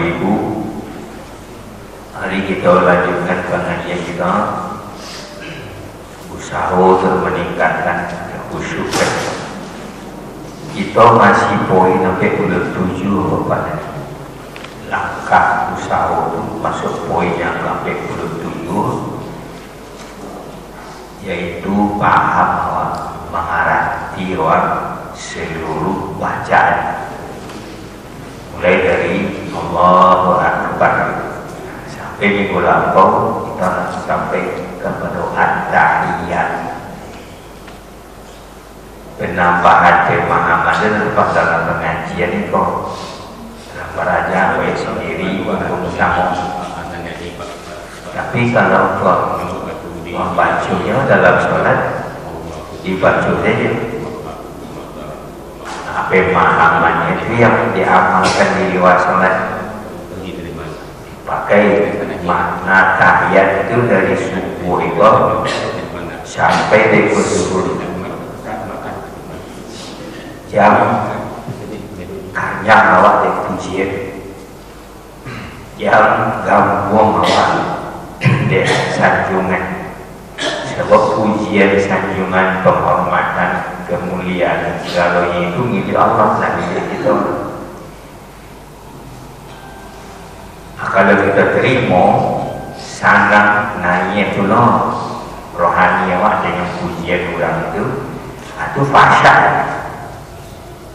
Ibu, hari kita lanjutkan pengajian kita, usaha untuk meningkatkan khusyukan. Kita masih poin sampai 27 Bapak. Langkah usaha itu masuk poin yang sampai 27, yaitu paham bahwa mengarti seluruh bacaan, mulai dari Allahu Akbar sampai minggu lampau kita sampai kepada at-tahiyat. Penambahan pemahaman dan lepas dalam pengajian itu Raja baik sendiri untuk sama. Tapi kalau kau membacanya dalam sholat, dibaca saja. Pemahamannya itu yang diamalkan di luar sholat. Pakai makna tahiyat itu dari subuh itu sampai di zuhur. Jam kanyang awak di pujian, yang gambung awak di sanjungan. Sebab pujian, sanjungan, penghormatan, kemuliaan segalanya itu milik Allah dan milik kita. Kalau kita terima sangat naik itu rohani awak dengan pujian orang itu fasya.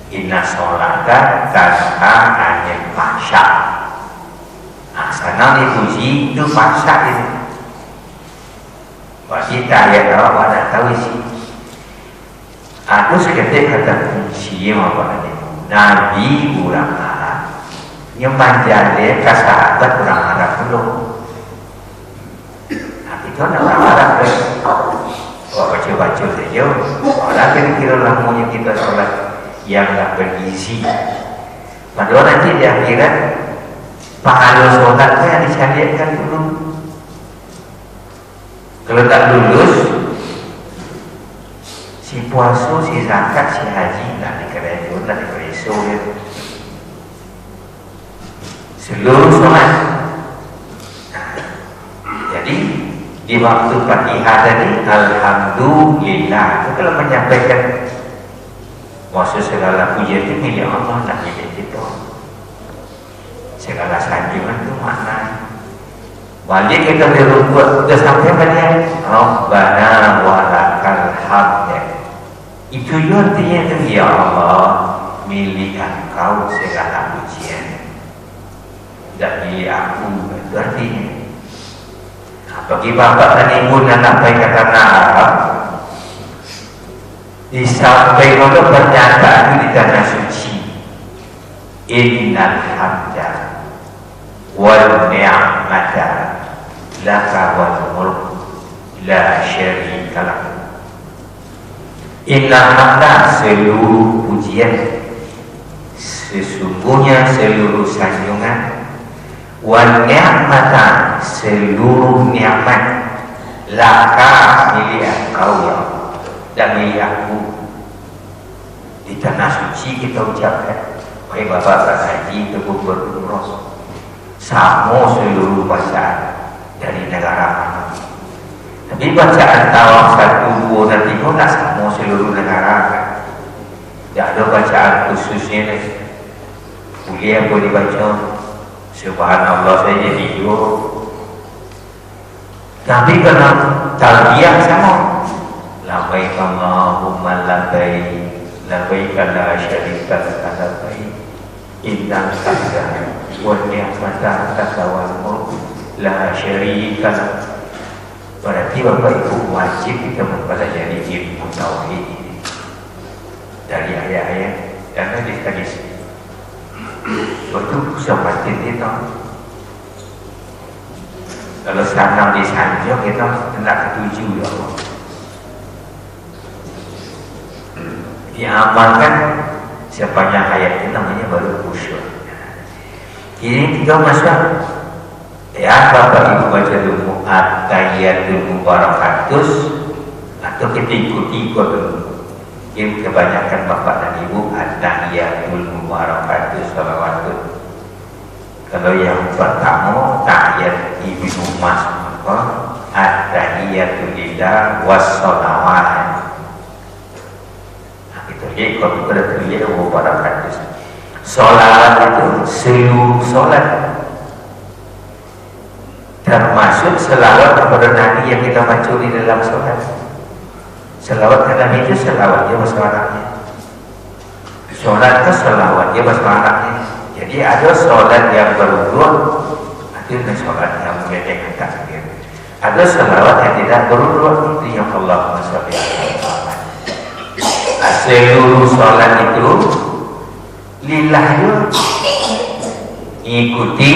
Inna sholata tanha anil fasya. Sana dipuji itu fasya itu. Berarti ayat awak pada tahu sih. Aku seketika kata kunci apa tadi? Nabi orang Arab yang manjale ke sahabat orang Arab dulu. Nabi itu orang Arab kan? Oh baca-baca saja. Orang kira-kira lamunya kita sholat yang tak bergizi. Padahal nanti di akhirat pahala sholat yang disyariatkan dulu. Kalau tak lulus, si puasa, si zakat, si haji tak dikerajun, tak dikereso ya. Seluruh sholat. Jadi di waktu Fatihah tadi, alhamdulillah itu kalau menyampaikan maksud segala pujian itu milik Allah, tak milik kita. Segala sanjungan itu makna. Balik kita berbuat sudah sampai pada Rabbana walakal hamd. Itu artinya itu ya Allah, milik Engkau segala pujian, dan milik aku. Itu artinya. Bagi bapak dan ibu dan sampai kata Arab, disampaikan untuk pernyataan di tanah suci. Innal hamda wal ni'mata laka wal mulk la syarika lak. Innal hamda seluruh pujian, sesungguhnya seluruh sanjungan, wal ni'mata seluruh nikmat, laka milik Engkau ya Allah dan milik aku. Di tanah suci kita ucapkan, wahai bapak berhaji teguh berumrah, sama seluruh bacaan dari negara mana. Tapi bacaan tawaf 1, 2 dan 3 tak sama seluruh negara kan. Tidak ada bacaan khususnya nih. Kuliah boleh baca Subhanallah saja video. Tapi kena talbiyah sama. Labbaik Allahumma labbaik, labbaik la syarika laka labbaik, innal hamda wan ni'mata laka wal mulk la syarika lak. Berarti Bapak Ibu wajib kita mempelajari ilmu tauhid ini dari ayat-ayat dan hadis-hadis. Betul seperti itu. Kalau sanang disanjung kita hendak ketujuh ya Allah. Diamalkan sepanjang ayat itu namanya baru khusyuk. Ini 3 masalah. Ya Bapak Ibu baca dulu at-tahiyatul mubarakatus atau kita ikuti dulu. Yang kebanyakan Bapak dan Ibu at-tahiyatul mubarakatus salawatun. Kalau yang pertama tahiyat Ibnu Mas'ud, at-tahiyatu lillah was-shalawat. Nah, itu ya kalau kita lihat beberapa hadis. Salat itu seluruh salat, termasuk selawat kepada Nabi yang kita baca di dalam salat. Selawat ke Nabi itu selawat dia bahasa Arabnya. Salat itu selawat dia bahasa Arabnya. Jadi ada salat yang berurut, itu salat yang membedakan takbir. Ada selawat yang tidak berurut, itu yang Allahumma sholli alaihi wasallam. Seluruh salat itu lillah itu ikuti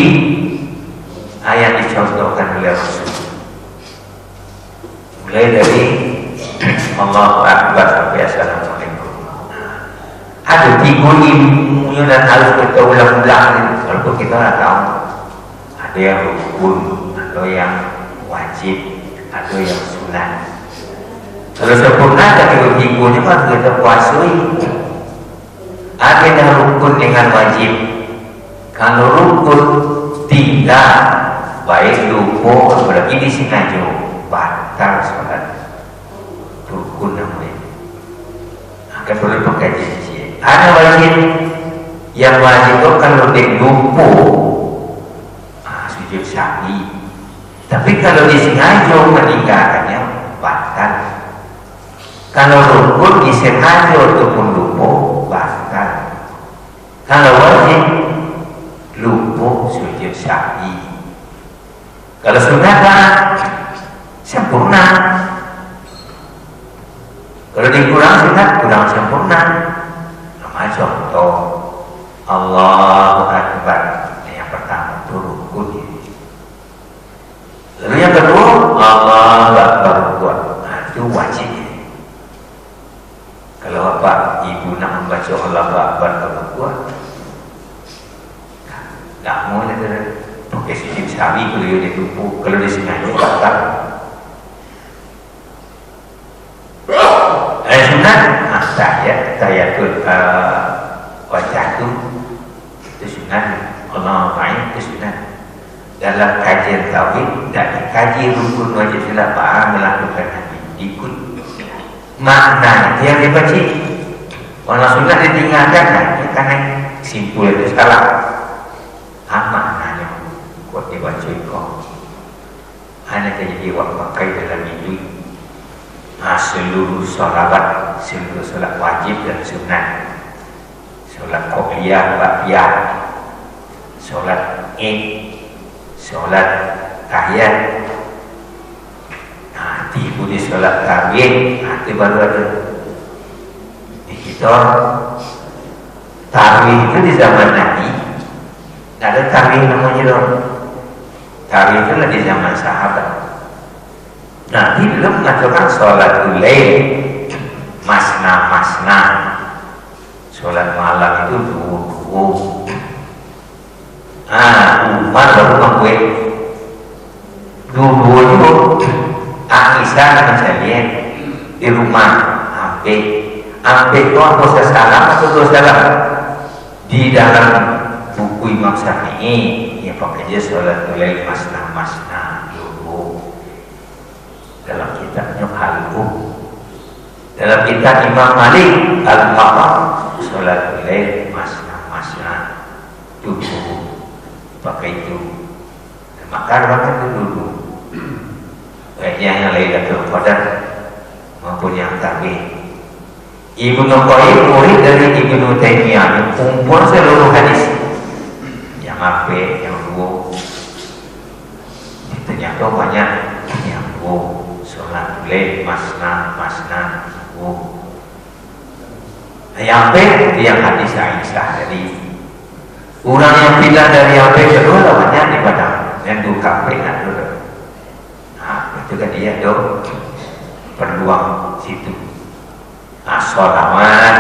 ayat dicontohkan oleh Rasul. Mulai dari Allahu Akbar sampai Assalamualaikum. Ada 3 ilmu yang harus kita ulang-ulang. Kalau kita tak tahu, ada yang rukun, ada yang wajib, ada yang sunat. Kalau sempurna tapi rukun kan kita puasui. Ada yang rukun dengan wajib. Kalau rukun tidak baik lupa, berarti disengaja batal sholat. Rukun namanya. Akan perlu pakai janji. Ada wajib, yang wajib itu kalau dia lupa sujud sahwi. Tapi kalau disengaja meninggalkannya batal. Kalau rukun disengaja ataupun lupa batal. Kalau wajib lupa sujud sahwi. Kalau sunat sempurna. Kalau dikurang sunat kurang sempurna. Contoh Allahu Akbar yang pertama itu rukun. Lalu yang kedua Allahu Akbar rukun, itu wajib. Kalau bapak ibu nak membaca Allahu Akbar rukun, tak mau dia pakai sujud sahwi kalau dia tupu, kalau dia sengaja batal. Sunat tahiyatul wajah itu sunat. Allah main itu sunat. Dalam kajian tauhid dan kaji rukun wajib sunat faham melakukan Nabi ikut makna dia dibaca. Kalau sunat ditinggalkan karena simpul itu salah. Maknanya kuat dibaca kok. Hanya jadi pakai dalam hidup. Seluruh sholawat, seluruh sholat wajib dan sunat, sholat qobliyah, ba'diyah, sholat id, sholat tahiyat, tiba di sholat tarawih, itu baru ada. Di kita tarawih itu di zaman Nabi, tidak ada tarawih namanya dong. Tarawih itu di zaman sahabat. Nabi belum mengatakan sholat lail masna, sholat malam itu dua. Umar baru mengkuat dua itu Aisyah dengan saya di rumah itu apa salah atau salah di dalam buku Imam Syafi'i yang pakai aja sholat lail masna dalam kitabnya Al-Um, dalam kitab Imam Malik Al-Muwatta sholat lail masna dulu pakai itu makan dulu yang Lailatul Qadar maupun yang tarawih. Ibnu Qayyim murid dari Ibnu Taimiyah yang kumpul seluruh hadis yang apa yang dua ternyata banyak yang dua sholat lail masna yang apa yang hadis Aisyah dari orang yang pindah dari yang kedua lawannya di Padang yang duka peringat dulu. Itu kan dia dong peluang situ. Sholawat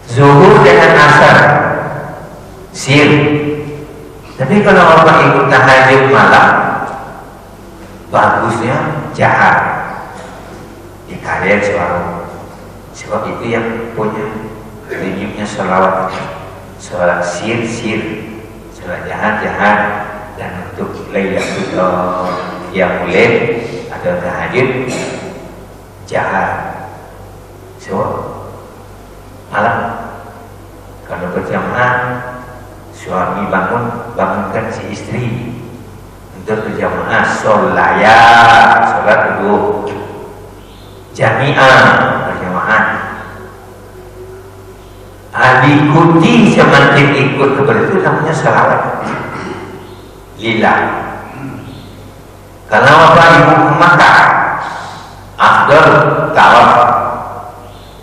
zuhur dengan asar sir. Tapi kalau orang ikut tahajud malam bagusnya jahat di kalian suara. Sebab itu yang punya rinyutnya sholawat sholat sir sholat jahat dan untuk Lailatul Qiyamul Lail atau tahajud jahat. So malam kalau berjamaah, suami bangunkan si istri untuk berjamaah sholat dulu jami'ah berjamaah. Diikuti semakin ikut kepada itu namanya salawat lillah. Kalau apa ibu ke Makkah, afdal tawaf,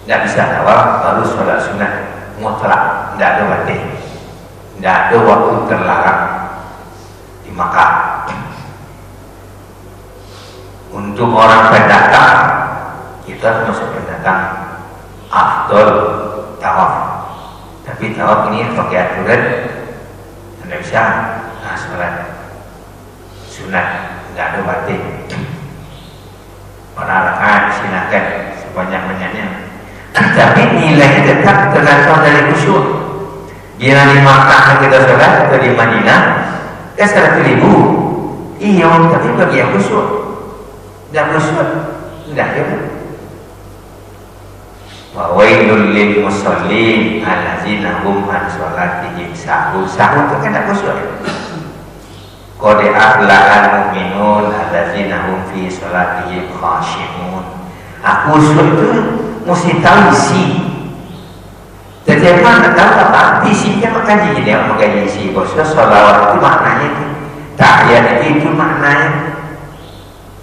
tidak bisa tawaf baru sholat sunat mutlak, tidak ada waktu, tidak ada waktu terlarang di Makkah. Untuk orang pendatang, kita masuk pendatang afdal tawaf. Tapi tawaf ini pakai aturan, tidak bisa sholat sunat, tidak ada batin. Para rakaat silakan sebanyak-banyaknya. Tapi nilainya tetap tergantung dari khusyuk. Bila di Makkah kita sholat atau di Madinah, 100.000. Iya, tapi bagi yang khusyuk, tidak khusyuk, tidak ya. Wa wailul lil musallin allazina hum an sholatihim sahun. Sahun itu kan tidak khusyuk. Qad aflahal mu'minun allazina hum fi sholatihim khashi'un. Khusyuk itu mesti tahu isi. Jadi mana tahu apa isinya, makanya jadi yang mengaji isi. Bahwa sholawat itu maknanya itu, tahiyat itu maknanya.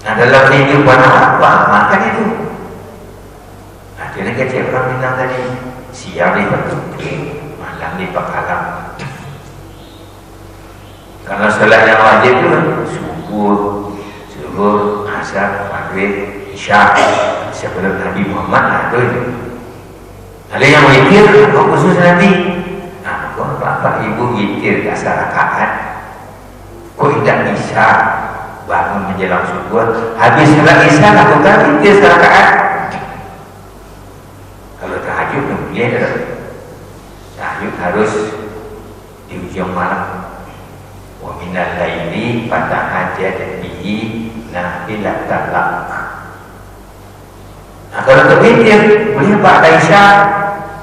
Nah dalam kehidupan apa makanya itu. Akhirnya kecil orang bilang tadi, siang di petunjuk, malam di pekalam. Karena sholat yang wajib itu subuh, asar, maghrib, isya sebelum Nabi Muhammad itu. Ada yang witir, khusus Nabi. Nah, kok bapak ibu witir asar rakaat, kok tidak bisa bangun menjelang subuh, habis sholat isya lakukan witir rakaat. Kalau tahajud kemudian tahajud harus di ujung malam. Wa minal laili fatahajjat bihi nafilatan lak. Nah kalau terwitir boleh ba'da isya,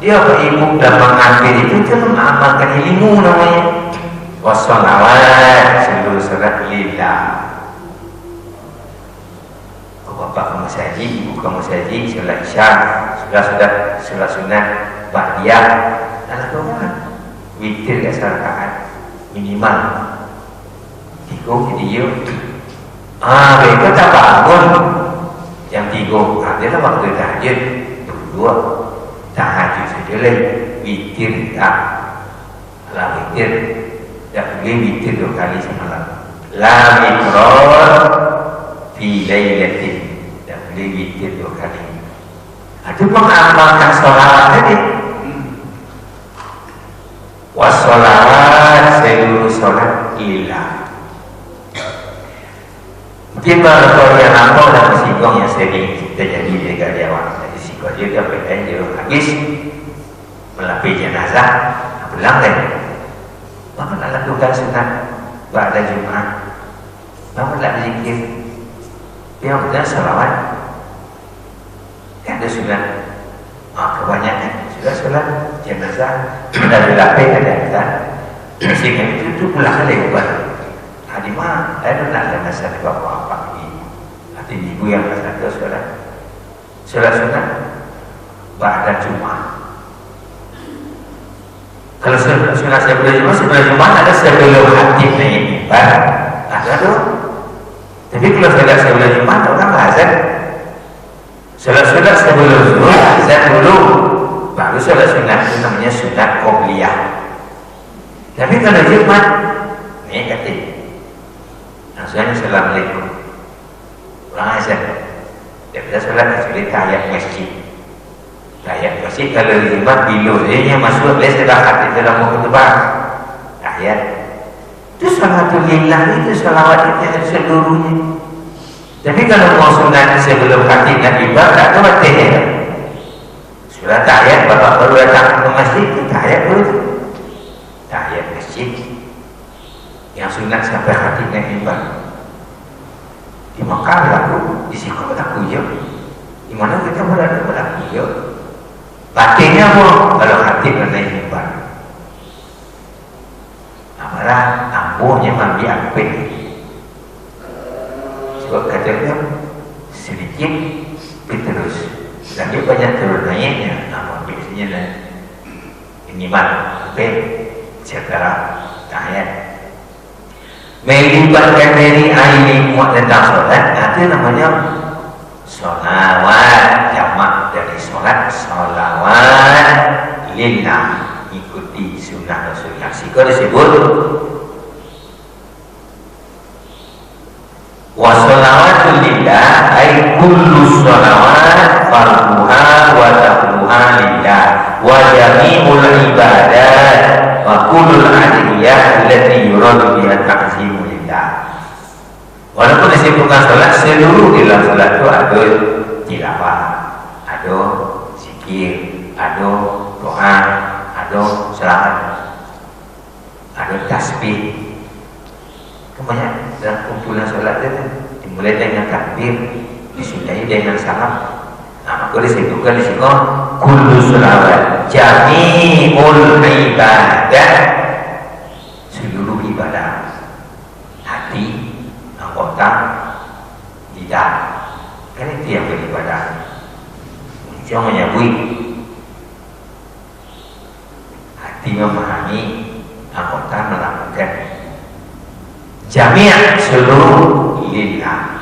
dia ibu dan mengambil itu mengamalkan ilmu namanya. Wassalawat seluruh salat lillah. Bapak kamu saji, ibu kamu saji, sholat isya, sudah sholat sunat, ba'diyah, anak rumah, witir gak rakaat minimal, tiga video. Mereka tak bangun jam 3, adalah waktu tahajud, berdua tahajud saja lah, witir tak, lah witir, tak boleh witir 2 kali semalam. La mikron fi lailatin, boleh witir 2 kali. Itu mengamalkan sholawat tadi. Wassolawat seluruh sholat lillah. Mungkin kalau yang lampau dan sikong yang sering kita jadi jaga jawab. Jadi sikong dia dapat dia habis melapis jenazah, pulang kan. Maka nak lakukan sunat ba'da Jumat. Maka nak berzikir. Yang benar salawat. Ada sunat. Kebanyakan sudah sholat jenazah, sudah dilapis ada. Sehingga itu pulang lebar. Hadimah, ada nak jenazah di bapak-bapak ini. Hati ibu yang satu sholat sunat ba'da Jumat. Kalau sunat sebelum Jumat ada sebelum hati naik mimbar, ada tu. Tapi kalau sholat sebelum Jumat orang azan. Sholat sebelum zuhur azan dulu, baru sholat sunat itu namanya sunat qobliyah. Tapi kalau Jumat negatif. Langsung assalamualaikum. Orang azan. Daripada sholat kecuali tahiyat masjid. Tahiyat masjid kalau Jumat bila dia masuk dia sudah hati dalam khutbah. Tahiyat. Itu salatul lillah, itu salawat itu seluruhnya. Tapi kalau mau sunat sebelum hati nak ibadah, tak ada tahiyat. Sudah tahiyat, bapak baru datang ke masjid, itu tahiyat dulu. Tahiyat masjid. sunat sampai hatinya hebat. Di Mekah berlaku, di Siko berlaku ya. Di mana kita berlaku ya. Batinnya mau, kalau hati kena hebat. Amalah ampuhnya mandi ampun. Sebab katanya sedikit terus. Dan dia banyak turun naiknya. Namun biasanya ini mah setelah ayat melibatkan dari ini muat tentang sholat, itu namanya sholawat, jamak dari sholat, sholawat lillah, ikuti sunnah Rasulullah. Siko disebut wa sholawatul lillah ay kullu sholawat farduha wa taqluha lillah wa jami'ul ibadat wa kullul adiyah allati yuradu biha ta'zimu lillah. Walaupun disebutkan sholat, seluruh di dalam sholat itu ada tilawah, ada zikir, ada doa, ada salat, ada tasbih. Kemudian dalam kumpulan sholat itu dimulai dengan takbir, disudahi dengan salam. Nah, maka disebutkan di sini kullu sholawat jami'ul ibadah, seluruh ibadah, hati, anggota, lidah, kan itu yang beribadah. Jangan menyambui hati memahami, anggota melakukan. Jami'ah seluruh lillah.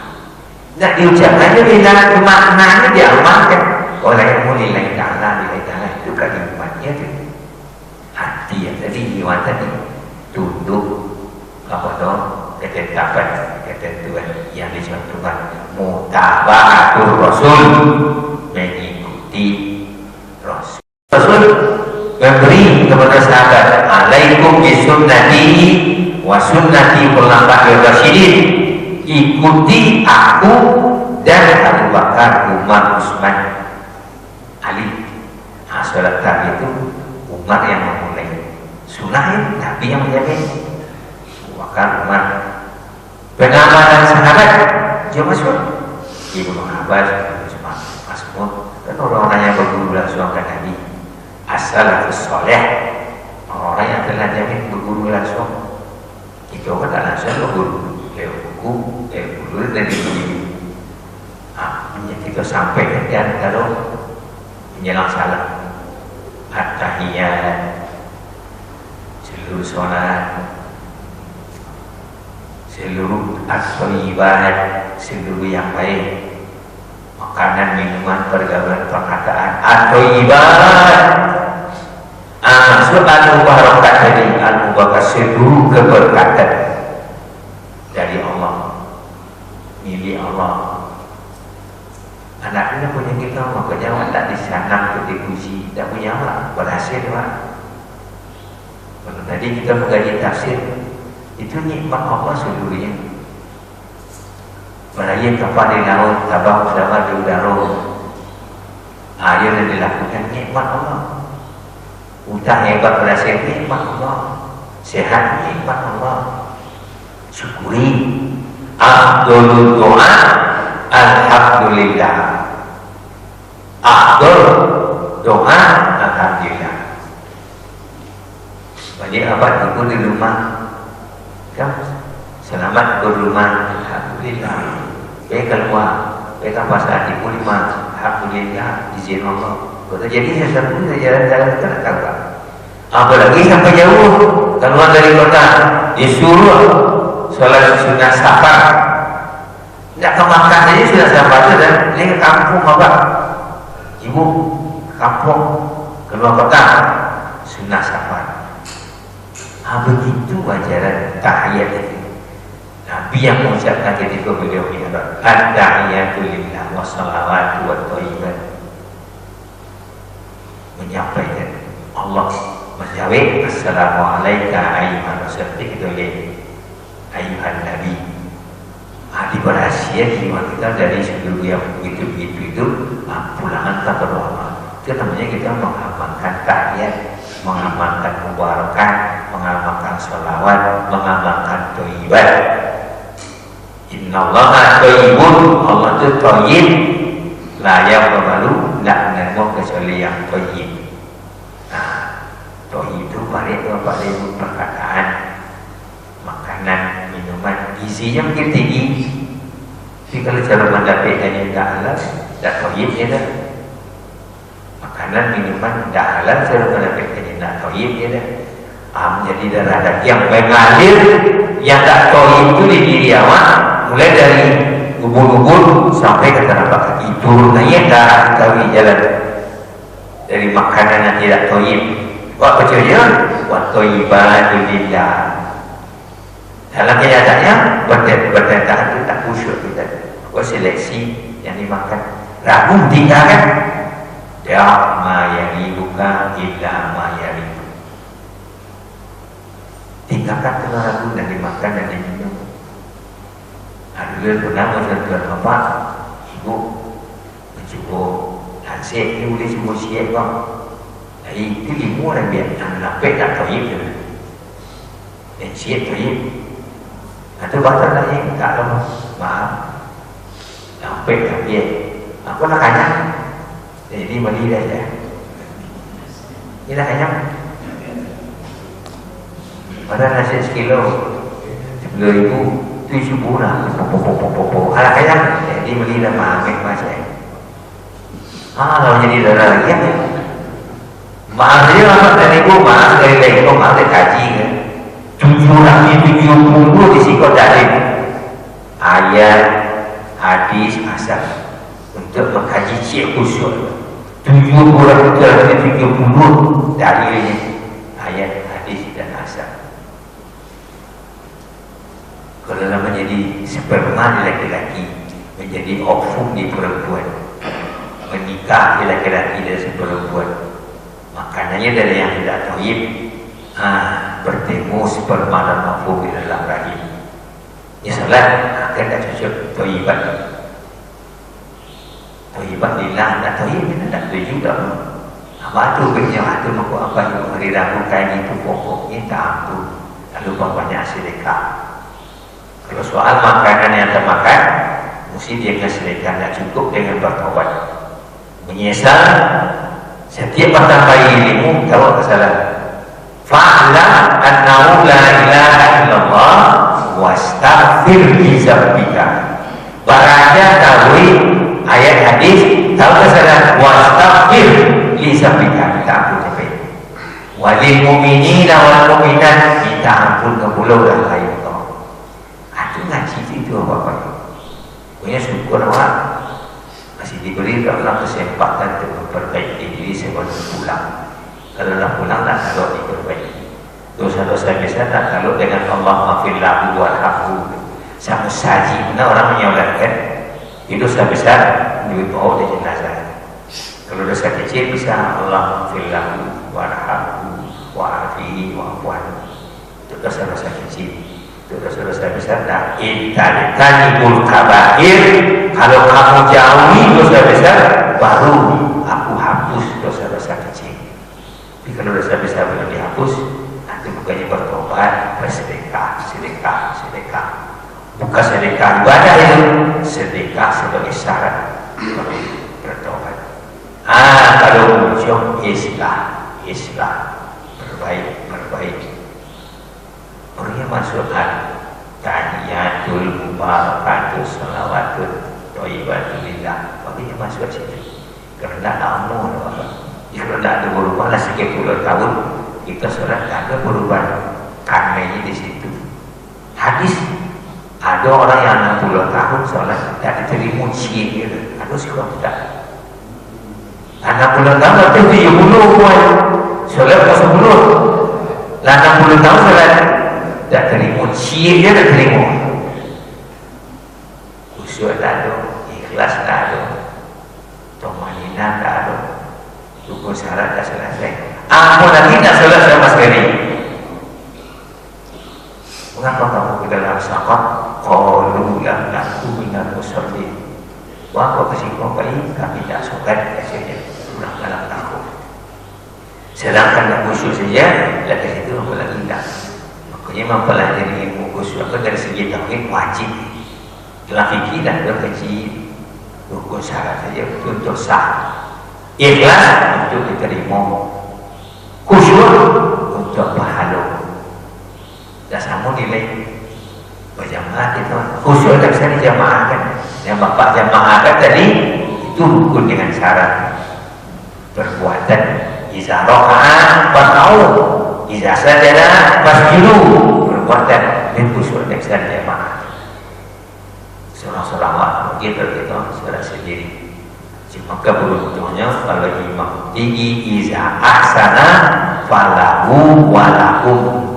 Nah, diucapkannya lillah, maknanya diamalkan oleh mulillah ta'ala, lillahi ta'ala itu kalimatnya itu hati yang tadi jiwa tadi tunduk kepada ketetapan ketentuan yang dicontohkan, mutaba'atul rasul, mengikuti rasul. Rasul memberi kepada sahabat, alaikum bisunnati wa sunnati khulafa'ir rasyidin, ikuti aku dan Abu Bakar, Umar, Utsman, Ali. Nah, sholat tadi itu Umar yang memulai, sunnah Nabi yang menjaga, Abu Bakar, Umar. Pengamalan sahabat cuma Ibnu Abbas, Mas'ud, dan orang-orang yang berguru langsung ke Nabi. As-salafus sholeh, orang yang telah jamin berguru langsung. Itu kan langsung berguru, buku, guru dan ibu. Kita sampai dan kalau menjelang salam, at-tahiyat, seluruh sholat, seluruh at-thayyibat, seluruh yang baik, makanan, minuman, pergaulan, perkataan, at-thayyibat. Maksud al-mubarakat tadi, al-mubarakat seluruh keberkatan dari Allah, milik Allah. Anaknya punya kita, makanya tak disanam, tak dipuji, tak punya apa, berhasil Pak. Kalau tadi kita mengkaji tafsir, itu nikmat Allah seluruhnya. Berayat kapal di laut, tabang bersama di udara, air yang dilakukan nikmat Allah. Utang hebat berhasil, nikmat Allah. Sehat, nikmat Allah. Syukuri. Afdolul doa, alhamdulillah. Afdol doa, alhamdulillah. Banyak abad itu di rumah, kan selamat berumah, alhamdulillah. Baik keluar, baik pasal di rumah, alhamdulillah, izin Allah. Jadi sesuatu jalan-jalan kita tak tahu. Apalagi sampai jauh, keluar dari kota, disuruh sholat sunnah safar. Tidak ke Makkah saja sudah safar dan ini ke kampung bapak, ibu, kampung, keluar kota, sunnah safar. Begitu ajaran tahiyat itu. Nabi yang mengucapkan ketika beliau mihraj, at-tahiyatu lillah wa shalawatu wa thayyibat, menyampaikan Allah menjawab assalamualaikum ayyuhan rasul ayyuhan nabi. Di berhasil jiwa kita dari sebelum yang begitu-begitu itu pulangan ke Allah. Itu namanya kita mengamalkan tahiyat, mengamalkan mubarakah, mengamalkan sholawat, mengamalkan thayyiban. Innallaha thayyibun, Allah itu thayyib, la yaqbalu, tidak menerima kecuali yang thayyib. Thayyib itu balik perkataan, makanan, minuman, gizinya mungkin tinggi. Tapi kalau cara mendapatkannya tidak halal, tidak thayyib dia dah. Makanan, minuman tidak halal, cara mendapatkannya tidak thayyib dia dah. Menjadi darah daging yang mengalir, yang tak thayyib itu di diri awak, mulai dari ubun-ubun sampai ke telapak kaki, turunnya darah tawi jalan dari makanan yang tidak thayyib. Wah percaya, wa thayyibatu lillah. Dalam kenyataannya berdasarkan itu tak khusyuk kita. Wah seleksi yang dimakan, ragu tinggalkan. Ya ma yalibuka illa ma yalibuka. Tinggalkan tengah ragu dan dimakan dan diminum. Dulu pernah tuan bapak, ibu mencuba hansip ni boleh cuba siap kau. Jadi itu ilmu orang biar nampak tak thayyib je. Dan siap thayyib. Itu batal lah yang tak lama. Maaf. Nampak tak biar. Aku nak kanyang. Jadi beli dah je. Ini nak kanyang. Padahal nasi sekilo 10,000 7 bulan. Alah kanyang. Jadi beli dah maaf macam. Kalau jadi darah lagi ya. Maaf dia amat dan ibu, maaf dari lego, maaf dari kaji kan. 770 di sikot dalil ayat, hadis, asal untuk mengkaji cik khusyuk. 770 dalilnya ayat, hadis dan asal. Kalau menjadi sperma di laki-laki, menjadi ovum di perempuan, menikah di laki-laki dan perempuan, makanannya dari yang tidak thayyib, bertemu sperma dan ovum di dalam rahim. Ya salah, akan tak cocok thayyiban. Thayyiban lillah, tak thayyib tidak setuju tak. Apa tu kerja tu mahu apa yang hari Rabu kain itu pokoknya tak ampun. Lalu bapaknya sedekah. Kalau soal makanan yang termakan, mesti dia kena sedekah, tak cukup dengan bertaubat. Menyesal setiap pertama ilmu tahu kesalahan. Fa'lam annahu la ilaha illallah wastaghfir li dzambika. Baraja tahu ayat hadis, tahu kesalahan, wastaghfir li dzambika, minta ampun sampai. Walil mu'minina wal mu'minat, minta ampun ke pulau dan lain kau. Itu ngaji itu apa-apa. Punya syukur awak masih diberi Allah kesempatan untuk memperbaiki diri sebelum pulang. Kalau nak pulang tak kalau diperbaiki. Dosa-dosa besar tak kalau dengan Allah maafillahu warhamhu. Sama saji mana orang menyolatkan itu dosa besar dibawa di jenazah. Kalau dosa kecil bisa Allah maafillahu warhamhu wa'afihi wa'afwan. Itu dosa-dosa kecil. Itu dosa-dosa besar tak. Intanibul kabair. Kalau kamu jauhi dosa besar, baru aku hapus dosa-dosa kecil. Tapi kalau dosa besar belum dihapus, nanti bukannya bertobat, bersedekah, sedekah. Bukan sedekah ibadah itu, sedekah sebagai syarat bertobat. Kalau muncul islah, berbaik. Orangnya masukkan tahiyatul mubarakatuh salawatul thayyibatul lillah. Bagaimana masuk situ? Kerana amun apa? Jika tidak ada berubah lah sekian puluh tahun, kita sholat tak ada berubah. Karena di situ. Hadis ada orang yang 60 tahun sholat tak diterima syiir gitu. Ada sekolah tak? 60 tahun berarti 70 pun sholat ke 10. 60 tahun sholat tak terima syiir dia tak terima. Khusyuk tak ada, ikhlas tak ada, tumanina tak ada, rukun syarat tak selesai. Apa lagi tak selesai sama sekali? Mengapa kamu ke dalam sahabat? Qalu lam naku minal musallin. Wah, kau kasih kau baik, kami tak sokat kasihnya. Kurang dalam takut. Sedangkan nak khusyuk saja, lagi itu apa lagi tak? Makanya mempelajari ilmu khusyuk dari segi tauhid wajib. Dalam fikih dan dalam kaji rukun syarat saja untuk sah. Ikhlas untuk diterima. Khusyuk untuk pahala. Dan sama nilai berjamaah itu. Khusyuk tak bisa dijamaahkan. Yang bapak jamaahkan tadi itu rukun dengan syarat perbuatan. Iza rokaat pasau, iza sajada pasjudu, perbuatan dan khusyuk tak bisa dijamaah. Surah-surah begitu saudara sendiri. Maka beruntungnya kalau imam tinggi iza ahsana falahu walahum.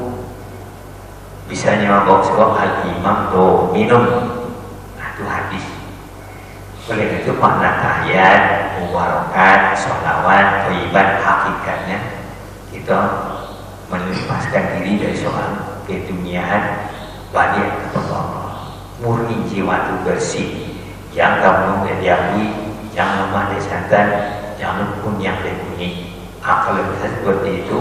Bisa nyambung sebab al-imam do minum. Nah itu hadis. Oleh itu makna tahiyat, mubarakat, sholawat, thayyibat hakikatnya kita melepaskan diri dari soal keduniaan balik kepada Allah. Murni jiwa itu bersih, yang kamu diakui, yang lemah disantan, jangan pun yang dibunyi. Kalau bisa seperti itu,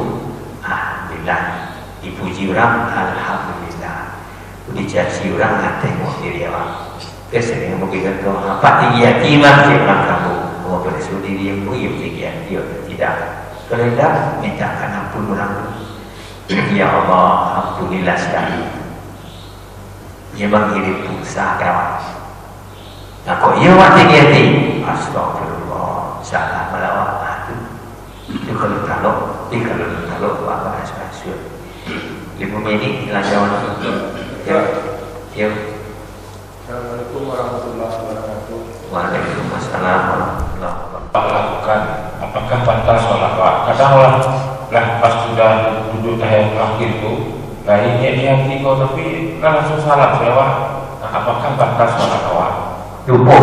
alhamdulillah. Dipuji orang, alhamdulillah. Dicaci orang, tengok diri awak. Kesering memberikan doa, apa tinggi hati macam kamu? Mau bersuci diri yang punya tinggi hati atau tidak? Kalau tidak, mintakan ampun orang. Ya Allah, alhamdulillah sekali. Dia mengirim pulsa kawan. Nah kok ia mati hati? Astagfirullah, salah melawat itu kalau apa asal 5 menit hilang jawab. Ya. Assalamualaikum warahmatullahi wabarakatuh. Waalaikumsalam warahmatullahi wabarakatuh. Lakukan apakah pantas sholat? Kadang lah pas sudah duduk tahiyat terakhir itu ini dia tiga tapi langsung salat lewat. Nah, apakah pantas sholat awak? Lupa.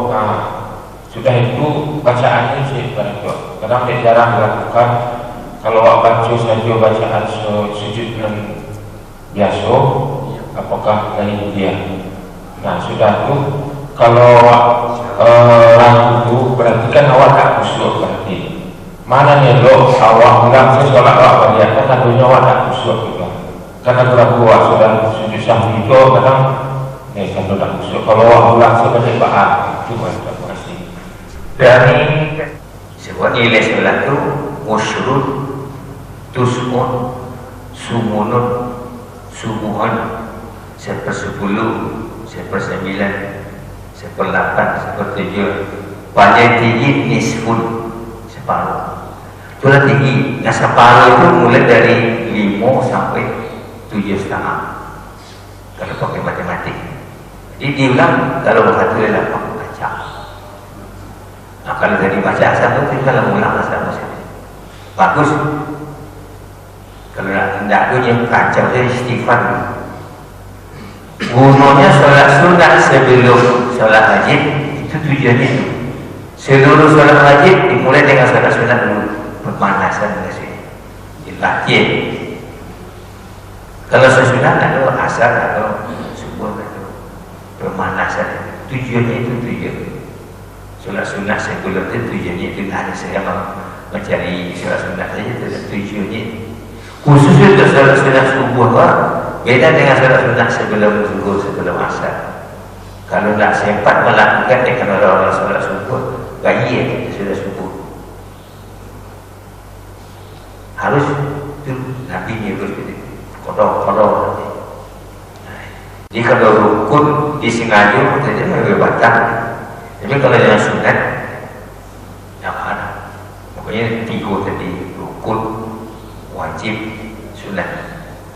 Nah, sudah itu bacaannya sih kadang dia jarang dilakukan. Kalau awak baca saja bacaan sujud dan biasa, apakah lain dia? Nah sudah tu kalau orang itu berarti kan awak tak khusyuk berarti. Mana nih lo awak bilang saya sholat awak beriakan tentunya awak tak khusyuk juga. Karena berlaku awak sudah sujud sahwi itu kadang kan tak khusyuk. Kalau awak bilang saya balik bahan itu tak pasti. Dari sebuah nilai sholat itu musyurut, tus'un, sumunun, subuhan, 1/10, 1/9, 1/8, 1/7. Paling tinggi nisfun, separuh. Itulah tinggi. Nah separuh itu mulai dari 5 sampai 7,5. Kalau pakai matematik. Jadi diulang kalau satu dalam baca. Nah kalau dari baca asal itu kalau ulang asal bagus. Kalau tidak punya kacau dari istighfar. Gunanya sholat sunat sebelum sholat wajib itu tujuannya itu. Seluruh sholat wajib dimulai dengan sholat sunat dulu, pemanasan dari sini. Dilatih. Kalau sesudah ada asar atau subuh atau pemanasan, tujuannya itu tujuan. Sholat sunat sebelum itu tujuannya itu hanya saya mencari sholat sunat saja, tidak tujuannya. Khusus untuk sholat sunat subuh beda dengan sholat sunat sebelum zuhur, sebelum asar. Kalau tak sempat melakukan dengan orang-orang sholat subuh, bayi sudah subuh. Harus itu Nabi nyebut kodok. Jadi kalau rukun disengaja saja lebih batal. Tapi kalau yang sunat, yang mana? Pokoknya 3 tadi, rukun, wajib, sunat.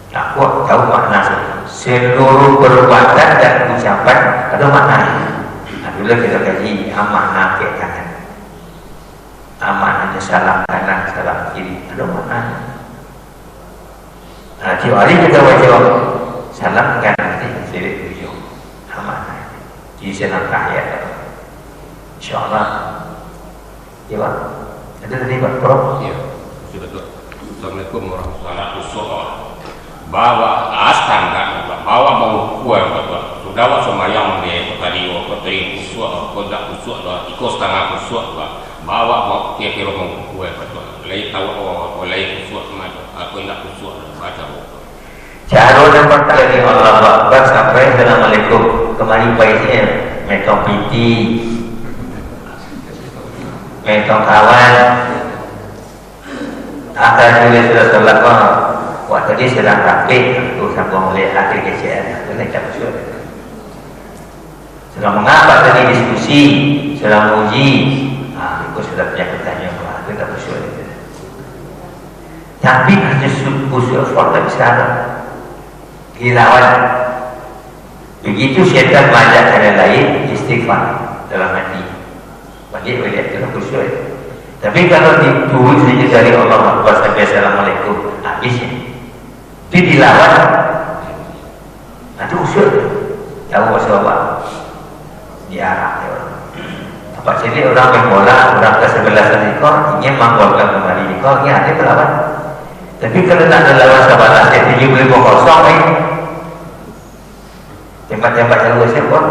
Aku tahu makna seluruh perbuatan dan ucapan ada maknanya. Nah, dulu kita kaji amanah ke kanan, amanahnya salam kanan, salam kiri, ada maknanya. Nah, tiap hari kita baca salam kanan kiri tujuh amanah. Di sana ayat. Insyaallah. Ya, Pak. Ada tadi Pak Prof. Iya, sudah tuh. Assalamualaikum warahmatullahi wabarakatuh. Bawa astan kan, bawa bau kue betul. Sudah wa semayang deh tadi waktu kusuk, kodak kusuk lah, ikut setengah kusuk lah. Bawa kira-kira kue betul. Lagi tahu oleh kusuk macam, aku nak kusuk baca. Cara dan pertanyaan Allah Akbar sampai Assalamualaikum. Kembali baiknya metong piti, metong kawan. Akan juga sudah sholat kok. Wah tadi sedang rapih tu sambung melihat akhir kecil. Itu nak bersyukur. Sedang mengapa tadi diskusi, sedang uji. Itu sudah punya pertanyaan. Kita bersyukur. Tapi kerja usul formal besar. Dilawan. Begitu syaitan mengajak yang lain, istighfar dalam hati. Bagi melihat itu khusyuk. Tapi kalau ditulis saja dari Allah Akbar sampai Assalamualaikum, habisnya. Itu dilawan. Itu khusyuk. Tahu pasal apa? Diarah. Apa jadi orang berbola, orang ke-11 ekor, ingin menggolkan kembali ekor, ini hati melawan. Tapi kalau tak ada lawan sahabat asli 70 kosong, tempat-tempat yang luas pun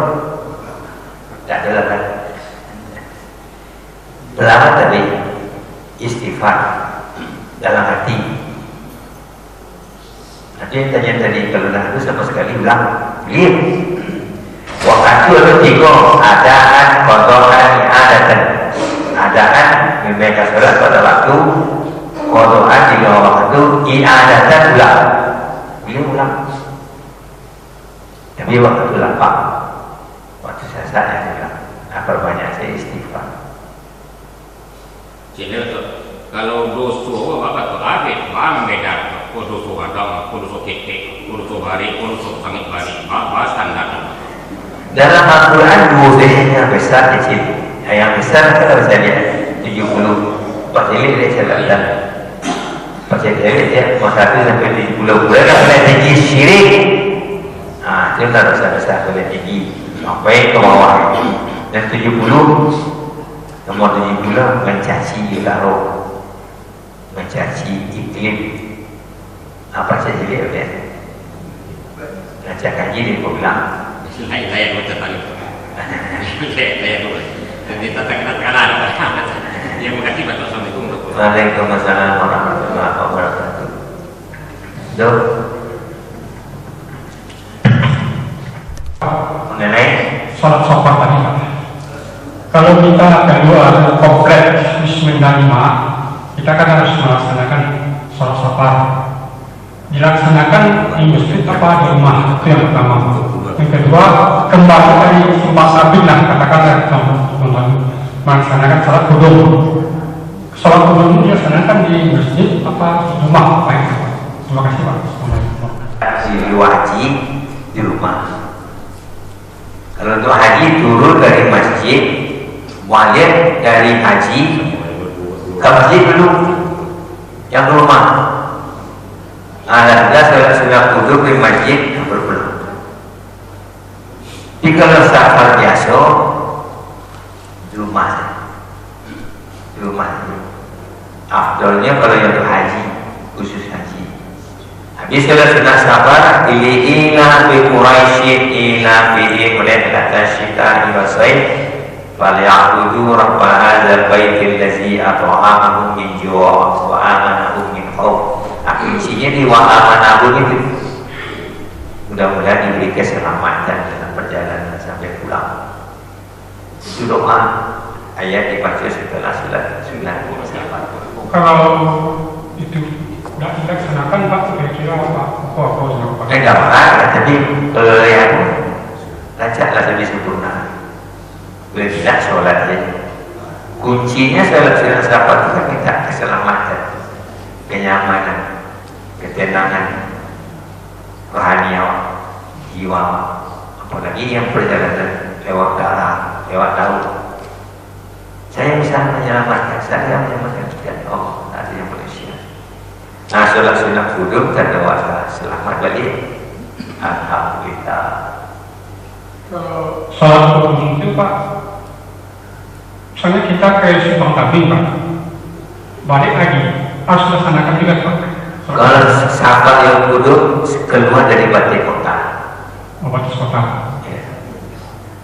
tak ada lawan. Lawan tadi istighfar dalam hati. Nanti yang tanya tadi kalau dah itu sama sekali ulang, lihat. Waktu itu tiga adaan kotoran adatan, adaan mereka sholat pada waktu. Kodohan di bawah waktu iadatan ulang. Beliau ulang. Tapi waktu itu lapang. Waktu saya ulang. Perbanyak saya istighfar. Jadi kalau dosa apa tu ada, bang beda. Dosa kadang, dosa keke, dosa bari, dosa sangat bari. Apa standar? Dalam Al-Quran dosanya besar kecil. Yang besar kalau saya lihat 70 pasal dia jalan. Pasal dia masa itu sampai 70 bulan kalau tinggi syirik. Itu tak besar-besar kalau tinggi sampai ke bawah. Dan 70 nomor 70 mencaci roh, mencaci iklim. Apa saja dia ada? Baca kaji dia bilang. Lain macam tadi. Lain dulu. Jadi tak kanan. Yang mengakibat Assalamualaikum. Waalaikumsalam warahmatullahi wabarakatuh. Dok. Mengenai sholat sofar tadi Pak. Kalau kita ada dua komplek Bismillahirrahmanirrahim, kita kan harus melaksanakan sholat sofar. Dilaksanakan di masjid apa di rumah, itu yang pertama. Yang kedua, kembali dari tempat sabit lah, katakanlah melaksanakan sholat kudum. Sholat kudum ini dilaksanakan di masjid apa di rumah, Pak. Terima kasih Pak. Di wajib di rumah. Kalau untuk haji turun dari masjid, wajib dari haji ke masjid dulu, yang rumah. Ada sudah duduk di masjid belum. Jadi kalau safar biasa di rumah. Afdolnya kalau yang untuk haji, khusus haji. Habis kalau sudah safar, ila bi Quraisyin ila bihi mulai kata syita ila sayyid falyaqudu rabb hadzal baitil ladzi at'amahum min ju' wa amanahum min khawf. Kuncinya di wa amanahum itu. Mudah-mudahan diberi keselamatan dalam perjalanan sampai pulang. Itu doa ayat dibaca setelah sholat sunat. Kalau itu tidak dilaksanakan Pak, kira-kira apa dilakukan? Enggak apa-apa, tapi yang lancarlah lebih sempurna. Boleh tidak sholat saja. Kuncinya sholat sunat sahabat itu minta keselamatan, kenyamanan, ketenangan, rohaniawan, jiwa, apalagi yang perjalanan lewat darat, lewat laut. Saya bisa menyelamatkan, saya menyelamatkan kita. Oh, tak ada yang manusia. Nah, sholat sunat kudum dan doa selamat balik. Alhamdulillah. Sholat kudum itu Pak, misalnya kita ke Subang Tabing Pak, balik lagi harus melaksanakan juga Pak. Kalau sahabat yang kudum keluar dari Batik Kota. Oh, Batik Kota. Ya.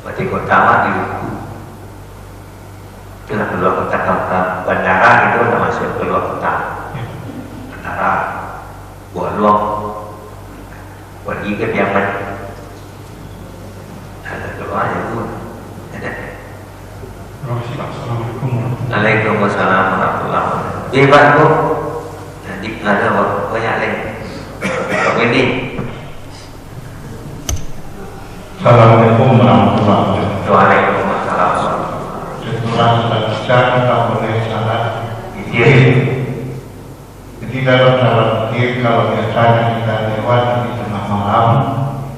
Batik Kota mah di Luku. Itulah keluar kota bandara itu udah masuk keluar kota. Bandara, Buah Luang, pergi ke Yaman. Ada doa ya pun. Ada. Terima kasih Pak. Assalamualaikum warahmatullahi Waalaikumsalam warahmatullahi wabarakatuh. Bebas bu. Nanti ada banyak lagi. Ini. Assalamualaikum warahmatullahi wabarakatuh. Waalaikumsalam. Setelah kita kita boleh salat Iya. Jadi dalam salat zikir kalau biasanya kita lewat di tengah malam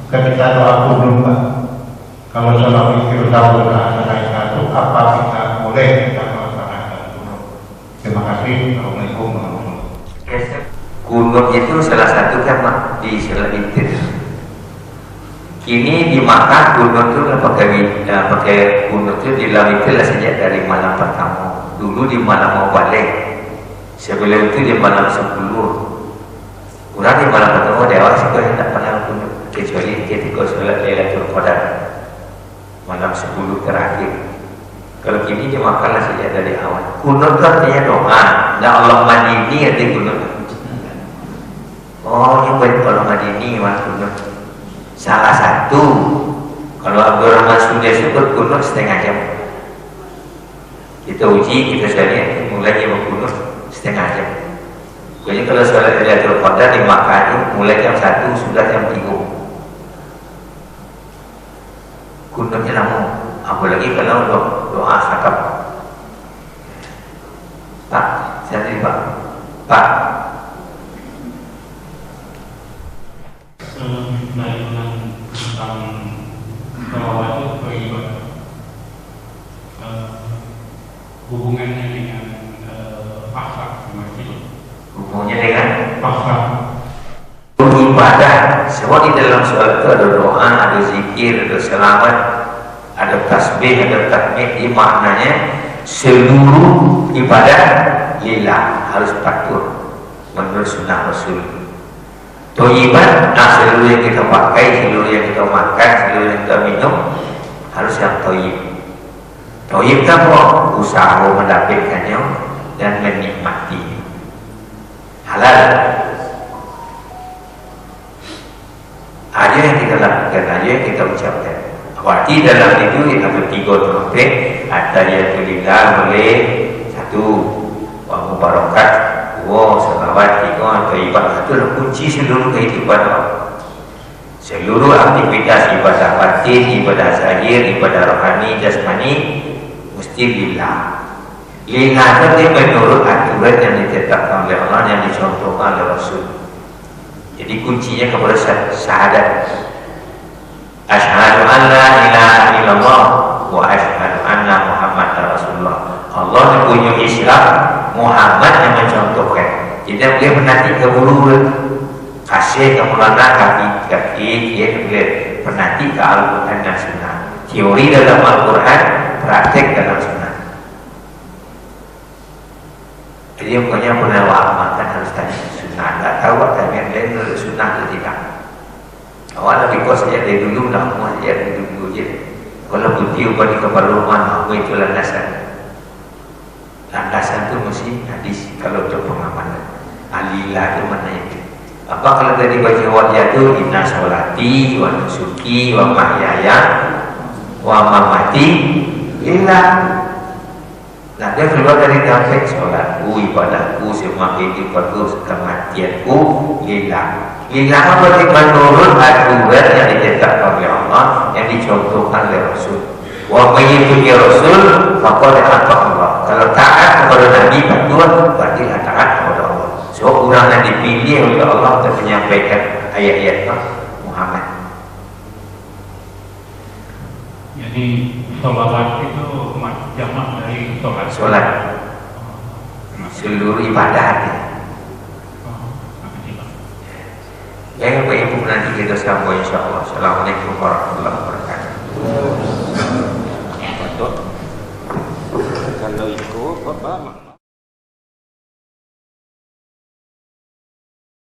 ketika doa kunut Pak. Kalau salat zikir dahulu setelah itu apa kita boleh kita melaksanakan kunut? Terima kasih. Assalamualaikum warahmatullahi wabarakatuh. Kunut itu salah satu kan Pak, di salat witir. Kini di Makkah kunut itu pakai kunut itu di dalam witir sejak dari malam pertama. Dulu di malam mau balik. Sebelum itu di malam 10. Kurang di malam pertama dewasa kau tidak pernah kunut kecuali ketika sholat Lailatul Qadar malam 10 terakhir. Kalau kini di Makkah sejak dari awal. Kunut itu artinya doa. Nah Allah Madini arti kunut. Oh, ini buat Allah Madini kunut. Salah satu. Kalau Abdurrahman sudah sebut kunut setengah jam. Kita uji, kita sekalian mulai jam kunut setengah jam. Jadi kalau sholat Lailatul Qadar di Makkah itu mulai jam 1 sudah jam 3. Kunutnya lama. Apalagi kalau doa sakap. Pak, saya tadi Pak. Pak. tentang bahwa itu beribadah hubungannya dengan fakta Hubungannya dengan fakta ibadah. Semua di dalam sholat itu ada doa, ada zikir, ada selawat, ada tasbih, ada tahmid. Ini maknanya seluruh ibadah lillah, harus patuh menurut sunnah Rasul. Toyiban, nah seluruh yang kita pakai, seluruh yang kita makan, seluruh yang kita minum harus yang toyib. Toyib itu apa? Usaha mendapatkannya dan menikmati. Halal. Ada yang kita lakukan, ada yang kita ucapkan. Berarti dalam itu kita bertiga trompet. At-tahiyatulillah boleh 1, wa mubarakat 2, salawat 3, thayyibat. Itu adalah kunci seluruh kehidupan Allah. Seluruh aktivitas ibadah batin, ibadah zahir, ibadah rohani, jasmani mesti lillah. Lillah itu menurut aturan yang ditetapkan oleh Allah, yang dicontohkan oleh Rasul. Jadi kuncinya kepada syahadat. Asyhadu an la ilaha illallah wa asyhadu anna Muhammadar Rasulullah. Allah yang punya Islam, Muhammad yang mencontohkan. Tidak boleh menanti keburu kasih kemulana kaki dia boleh menanti ke Al-Quran dan Sunnah. Teori dalam Al-Quran, praktek dalam Sunnah. Jadi pokoknya pernah amalkan harus tanya Sunnah. Tak tahu tanya lain dari Sunnah atau tidak. Awal lebih kos saja dari dulu dah mau saja dari dulu je. Kalau putih ubah di kepala rumah, itu landasan. Landasan tu mesti hadis kalau untuk pengamalan. Alillah itu mana itu? Apa kalau tadi baca wajah tu inna sholati wa nusuki wa mahyaya wa mamati lillah. Nah dia keluar dari tauhid sholatku, ibadahku, semua kehidupanku, kematianku lillah. Lillah berarti menurut aturan yang ditetapkan oleh Allah, yang dicontohkan oleh Rasul. Wa mengikuti Rasul, maka taat Allah. Kalau taat kepada Nabi Tuhan, berarti taat kepada Allah. So orang yang dipilih oleh Allah untuk menyampaikan ayat-ayat Muhammad. jadi sholat itu jamak dari Sholat seluruh ibadah ya. Ya Bapak Ibu nanti kita sambung insyaAllah. Assalamualaikum warahmatullahi wabarakatuh. Kalau ikut Bapak